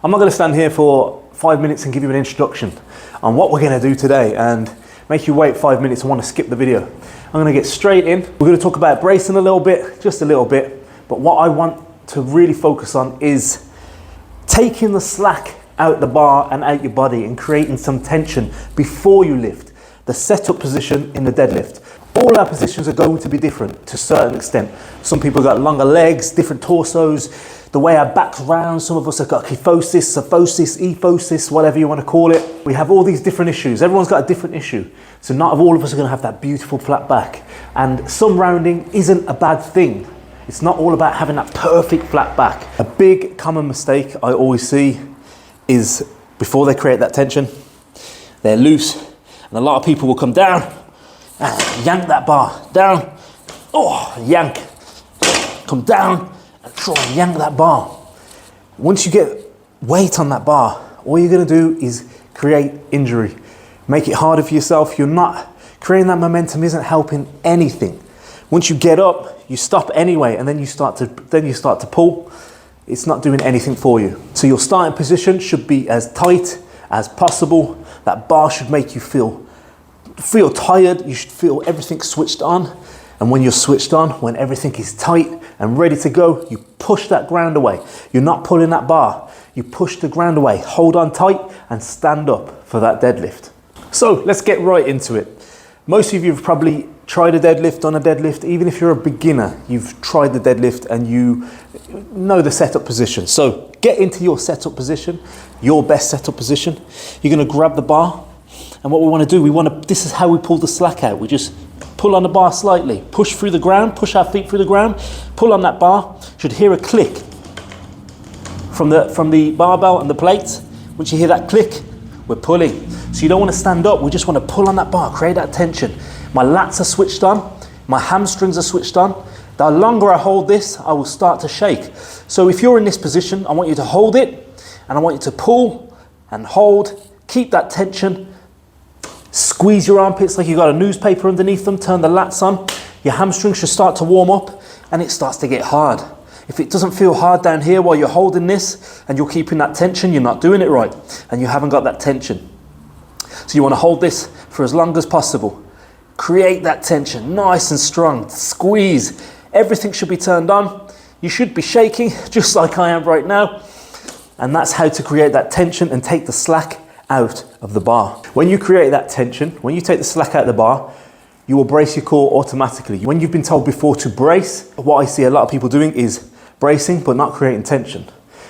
I'm not going to stand here for 5 minutes and give you an introduction on what we're going to do today and make you wait 5 minutes and want to skip the video. I'm going to get straight in. We're going to talk about bracing a little bit, just a little bit, but what I want to really focus on is taking the slack out the bar and out your body and creating some tension before you lift. The setup position in the deadlift. All our positions are going to be different to a certain extent. Some people got longer legs, different torsos, the way our back's round. Some of us have got kyphosis, kyphosis, ephosis, whatever you want to call it. We have all these different issues. Everyone's got a different issue. So not all of us are going to have that beautiful flat back. And some rounding isn't a bad thing. It's not all about having that perfect flat back. A big common mistake I always see is before they create that tension, they're loose. And a lot of people will come down and yank that bar down. Oh, yank. Come down and try and yank that bar. Once you get weight on that bar, all you're going to do is create injury. Make it harder for yourself. You're not creating that momentum, isn't helping anything. Once you get up, you stop anyway, and then you start to pull. It's not doing anything for you. So your starting position should be as tight as possible. That bar should make you feel tired. You should feel everything switched on. And when you're switched on, when everything is tight and ready to go, you push that ground away. You're not pulling that bar. You push the ground away. Hold on tight and stand up for that deadlift. So let's get right into it. Most of you have probably tried a deadlift on a deadlift. Even if you're a beginner, you've tried the deadlift and you know the setup position. So get into your setup position, your best setup position. You're going to grab the bar. And what we want to do, this is how we pull the slack out. We just pull on the bar slightly, push through the ground, push our feet through the ground, pull on that bar. Should hear a click from the barbell and the plates. Once you hear that click, we're pulling. So you don't want to stand up, we just want to pull on that bar, create that tension. My lats are switched on, my hamstrings are switched on. The longer I hold this, I will start to shake. So if you're in this position, I want you to hold it, and I want you to pull and hold, keep that tension. Squeeze your armpits like you've got a newspaper underneath them, turn the lats on. Your hamstrings should start to warm up and it starts to get hard. If it doesn't feel hard down here while you're holding this and you're keeping that tension, you're not doing it right and you haven't got that tension. So you want to hold this for as long as possible. Create that tension, nice and strong, squeeze. Everything should be turned on. You should be shaking just like I am right now. And that's how to create that tension and take the slack out of the bar. When you create that tension, when you take the slack out of the bar, you will brace your core automatically. When you've been told before to brace, what I see a lot of people doing is bracing but not creating tension.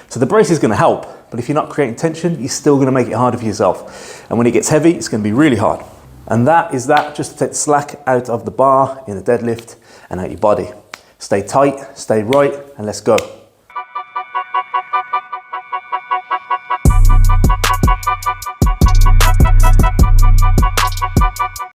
So the brace is going to help, but if you're not creating tension, you're still going to make it harder for yourself. And when it gets heavy, it's going to be really hard. And that is that, just to take the slack out of the bar in the deadlift and out your body. Stay tight, stay right, and let's go.